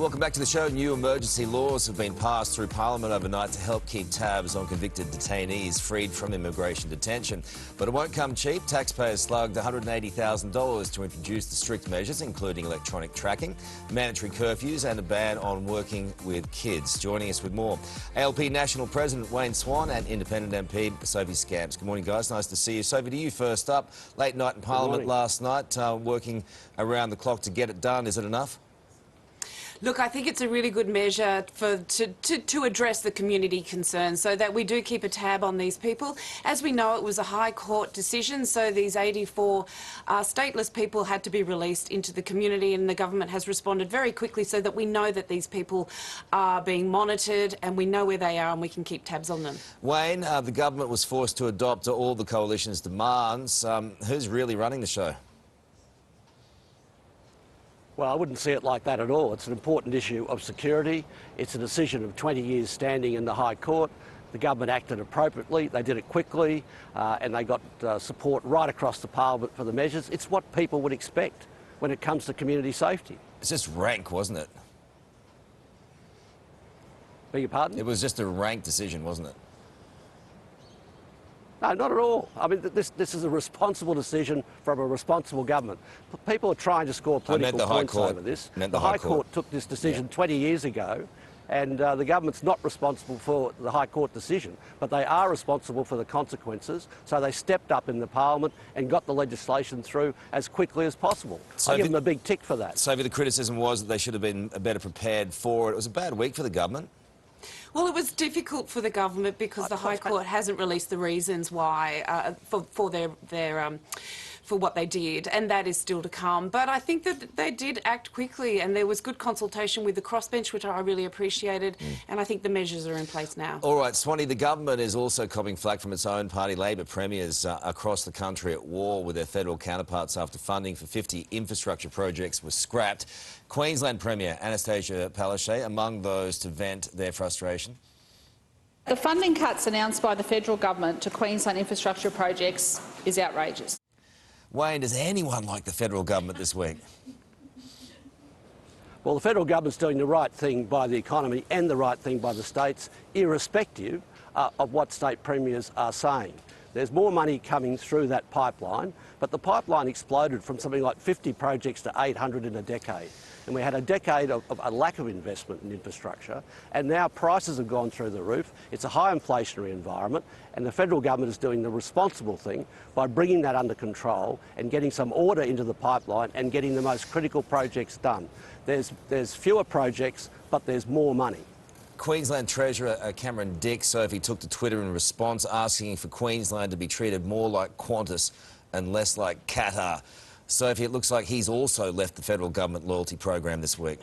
Welcome back to the show. New emergency laws have been passed through Parliament overnight to help keep tabs on convicted detainees freed from immigration detention. But it won't come cheap. Taxpayers slugged $180,000 to introduce the strict measures, including electronic tracking, mandatory curfews and a ban on working with kids. Joining us with more, ALP National President Wayne Swan and Independent MP Sophie Scamps. Good morning, guys. Nice to see you. Sophie, to you first up. Late night in Parliament last night, working around the clock to get it done. Is it enough? Look, I think it's a really good measure to address the community concerns so that we do keep a tab on these people. As we know, it was a High Court decision, so these 84 stateless people had to be released into the community, and the government has responded very quickly so that we know that these people are being monitored and we know where they are and we can keep tabs on them. Wayne, the government was forced to adopt all the coalition's demands. Who's really running the show? Well, I wouldn't see it like that at all. It's an important issue of security. It's a decision of 20 years standing in the High Court. The government acted appropriately, they did it quickly, and they got support right across the Parliament for the measures. It's what people would expect when it comes to community safety. It's just rank, wasn't it? Beg your pardon? It was just a rank decision, wasn't it? No, not at all. I mean, this is a responsible decision from a responsible government. People are trying to score political points over this. The High Court took this decision 20 years ago, and the government's not responsible for the High Court decision, but they are responsible for the consequences. So they stepped up in the Parliament and got the legislation through as quickly as possible. I give them a big tick for that. Sophie, the criticism was that they should have been better prepared for it. It was a bad week for the government. Well, it was difficult for the government because the High Court hasn't released the reasons why for what they did, and that is still to come. But I think that they did act quickly, and there was good consultation with the crossbench, which I really appreciated, and I think the measures are in place now. All right, Swanee, the government is also copping flak from its own party. Labor premiers across the country at war with their federal counterparts after funding for 50 infrastructure projects was scrapped. Queensland Premier Anastasia Palaszczuk among those to vent their frustration. The funding cuts announced by the federal government to Queensland infrastructure projects is outrageous. Wayne, does anyone like the federal government this week? Well, the federal government's doing the right thing by the economy and the right thing by the states, irrespective of what state premiers are saying. There's more money coming through that pipeline, but the pipeline exploded from something like 50 projects to 800 in a decade. And we had a decade of a lack of investment in infrastructure, and now prices have gone through the roof. It's a high inflationary environment, and the federal government is doing the responsible thing by bringing that under control and getting some order into the pipeline and getting the most critical projects done. There's fewer projects, but there's more money. Queensland Treasurer Cameron Dick, Sophie, took to Twitter in response asking for Queensland to be treated more like Qantas and less like Qatar. Sophie, it looks like he's also left the federal government loyalty program this week.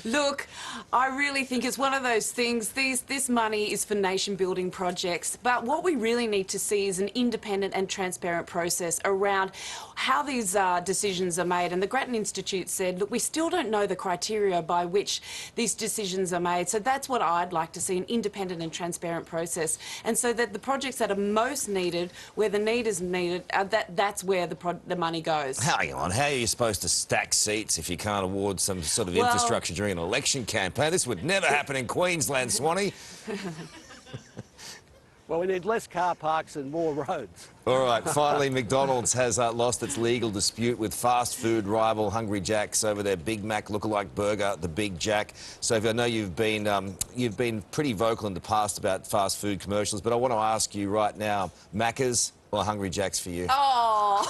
Look, I really think it's one of those things. This money is for nation-building projects, but what we really need to see is an independent and transparent process around how these decisions are made. And the Grattan Institute said, look, we still don't know the criteria by which these decisions are made. So that's what I'd like to see, an independent and transparent process. And so that the projects that are most needed, where the need is needed, that's where the money goes. Hang on, how are you supposed to stack seats if you can't award some sort of infrastructure during an election campaign? This would never happen in Queensland, Swanee. Well, we need less car parks and more roads. All right, finally, McDonald's has lost its legal dispute with fast food rival Hungry Jack's over their Big Mac lookalike burger, the Big Jack. So, I know you've been pretty vocal in the past about fast food commercials, but I want to ask you right now, Macca's or Hungry Jack's for you? Oh!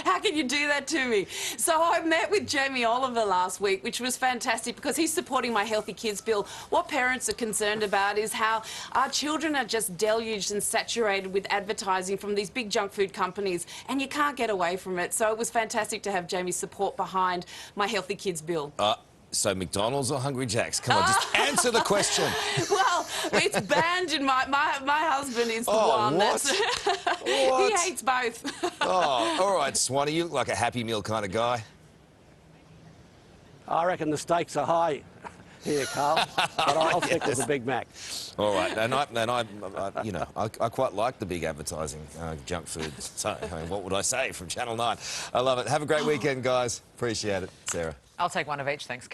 How can you do that to me? So I met with Jamie Oliver last week, which was fantastic because he's supporting my Healthy Kids bill. What parents are concerned about is how our children are just deluged and saturated with advertising from these big junk food companies, and you can't get away from it. So it was fantastic to have Jamie's support behind my Healthy Kids bill. So McDonald's or Hungry Jack's? Come on, just answer the question. Well, it's banned in my husband is the one. What? He hates both. Oh, all right, Swanee, you look like a Happy Meal kind of guy. I reckon the stakes are high here, Carl, but I'll stick with the Big Mac. All right, and I quite like the big advertising junk food. So, I mean, what would I say from Channel 9? I love it. Have a great weekend, guys. Appreciate it, Sarah. I'll take one of each, thanks.